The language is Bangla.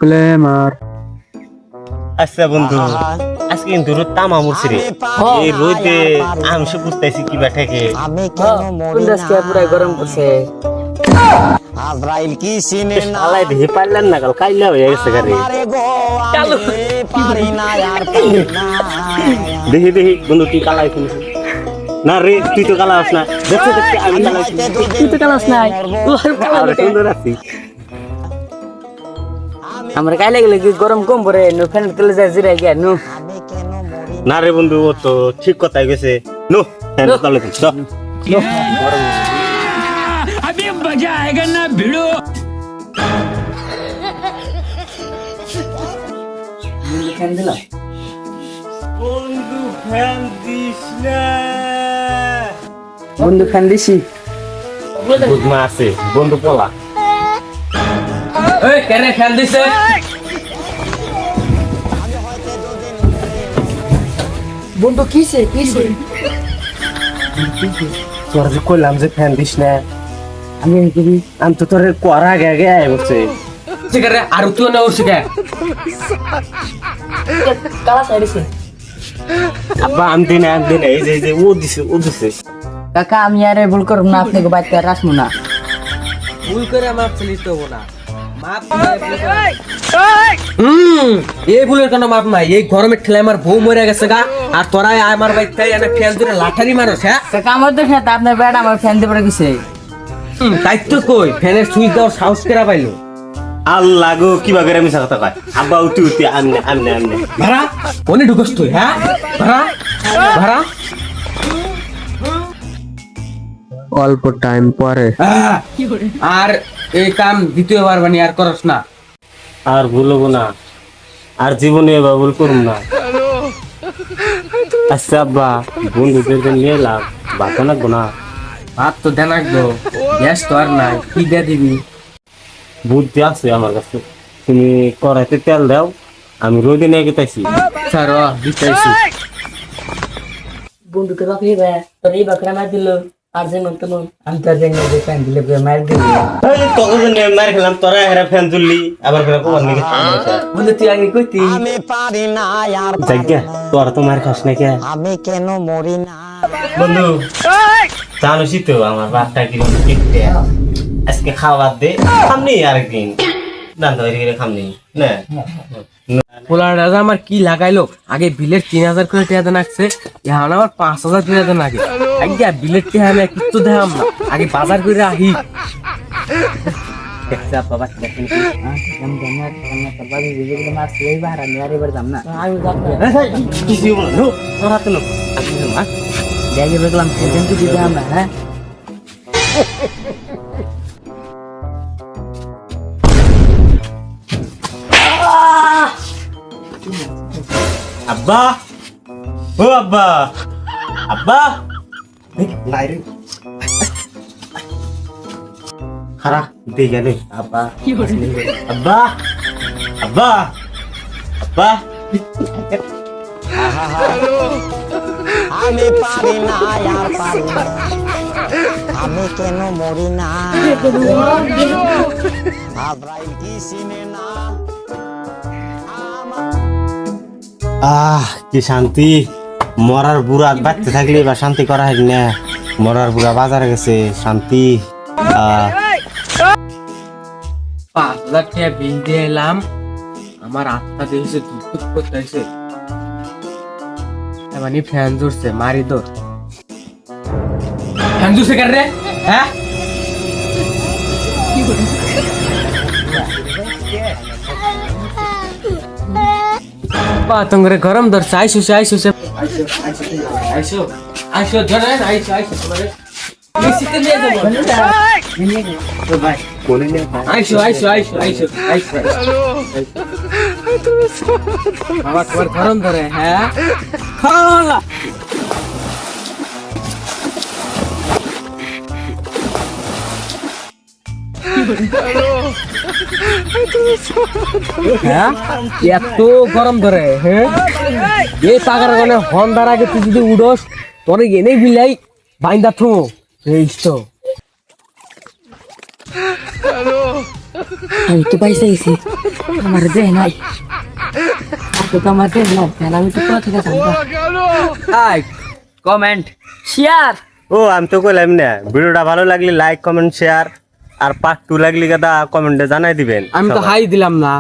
ফ্লেমার। আচ্ছা বন্ধু, আজকে কিন্তু রোদ তামা মরছে রে। এই রোদে আমি সে বুঝতেছি কি বা ঠেকে। পুরাই গরম করছে। আজরাইল কি সিনে না শালাই দেখে পারলেন না, কাল কাইলা হয়ে গেছে গাড়ি। আমারে গো আমি পারি না আর পারি না দেখি দেখি বন্ধু, তুই কালাই শুনছিস না রে? তুই তো কালা আস না, দেখতে দেখতে আমি কালাই শুনছি। তুই তো কালাস নাই। আর সুন্দর আছি। আমরা কাইলে গেলে কি গরম কম পরে নো ফ্যান তেলে যায় জিরাই গিয়া নো। আমি কেন মরি না রে বন্ধু, ও তো ঠিক কথাই গেছে। নো ফ্যান চালু কর, চল। अभी मजा आएगा ना भिड़ो। ফ্যান দিলাম। বন্ধু ফ্যান দিস না। বন্ধু ফ্যান দিছি। বুঝমা আছে বন্ধু পলা। ওই কেন ফ্যান দিছে? বন্ধু কিসে কিসে? তোর যে কইলাম যে ফ্যান দিস না, আমি কি আমি তো তোর করা আগে আগে আয় বলছে। সিগারে আর তুই না উঠছিস কে? কালা সাইডে। আব্বা আমি দিন এই যে ও দিছে। কাকা আমি আরে ভুল করব না, আপনাকে বাইতে রাসমু না। ভুল করে মাপ চাইলি তো না মাপ এই ভুলের কোনো মাপ নাই। এই গরমের ঠেলে আমার বউ মরে গেছে গা, আর তোরাই আমার বাইতে এনে ফেল ধরে লাঠারি মারস। হ্যাঁ কাকা আমার তো সাথে আপনার বেড়া আমার ফ্যান দিবার কিসে? তাই তো কই ফ্যানের সুইচ দেওয়ার সাহস কেরা পাইলো? আল্লাহ গো কিবা করে মিশা কথা কয়। আব্বা উঠি আমনে ভাড়া কোনে ঢুকস তুই? হ্যাঁ ভাড়া ভাড়া অল্প টাইম পরে আর এই কাম দ্বিতীয়বার বানি আর করস না। আর ভুলবো না, আর জীবনে এবার ভুল করুম না। আচ্ছা আব্বা, বন্ধুদেরকে নিয়ে এলাম, বাতা লাগবো না? ভাত তো দেন রাখবো, গ্যাস তো আর নাই, কি দিয়ে দিবি? বুদ্ধি আছে আমার কাছে। তুমি কড়াইতে তেল দাও, আমি রোদে নিয়ে গেতেছি। স্যার দিতেছি। বন্ধুকে বাকি বে তোর এই বাকরা মার দিল আর যেমন তেমন আমি তো জানি যে ফ্যান দিলে মার দিল। কখন মার খেলাম, তোরা হেরা ফ্যান তুললি, আবার ফেরা কখন নিয়ে বন্ধু তুই আগে কইতি আমি পারি না আর যাজ্ঞা, তোরা তো মার খাস না কে? আমি কেন মরি না বন্ধু জানোসই তো আমার বাপটা কিরকম দেখতে। আজকে খাওয়ার দে, খামনি আরেকদিন দান্ত করে খামনি না। পোলার রাজা আমার কি লাগাইলো? আগে বিলের 3000 করে টিয়া দেন আসছে, এখন আবার 5000 টিয়া দেন। আগে আগে বিলের টিয়া আমি কিছু দেখাম না, আগে বাজার করে আহি। দেখছা বাবা দেখেন কি আমি জানি না তোর বাবা যেগুলো মার সেই বাহার আমি আর এবার যাম না আমি যাব কিছু বলো নো, তোর হাতে নো। জায়গা দেখলাম ফ্যান কি দিতে আমরা। হ্যাঁ আব্বা, ও আব্বা, আব্বা বাইরে খারা দিয়ে গেলে। আব্বা আব্বা আব্বা আব্বা আমি পারি না আর পারি না আমি কেন মরি না আজরাইল কি সিনে না কি শান্তি। মরার বুড়া বাড়তে থাকলে বা শান্তি করা হয় না। মরার বুড়া বাজারে গেছে, শান্তি। 5000 টিয়া বিল দিয়ে এলাম, আমার আত্মা দেখেছে দুঃখ করতেছে। এমনি ফ্যান জুড়ছে, মারি দোর ফ্যান জুড়ছে কেন রে? হ্যাঁ তোমার গরম ধরছে। আইসো আইসো আইসো আইসো ধরেন আইসো আইসো তোমার মিষ্টিতে নিয়ে যাবো। আইসো আইসো আইসো আইসো আইসো বাবা তোমার গরম ধরে। হ্যাঁ খাওয়া হ্যাঁ এত গরম ধরে। হ্যাঁ এই পাগার কারণে হন্দার আগে তুই যদি উড়স তোর এনে বিলাই বাইন্দা থো এই তো আমি তো পয়সা গেছি আমার দেহ নাই তো আমার দেহ নাই তাহলে আমি তো কোথা থেকে জানবো লাইক কমেন্ট শেয়ার ও আমি তো কইলাম না, ভিডিওটা ভালো লাগলে লাইক কমেন্ট শেয়ার, আর পার্ট 2 লাগলে কথা কমেন্টে জানাই দিবেন আমি তো সবাই। হাই দিলাম না।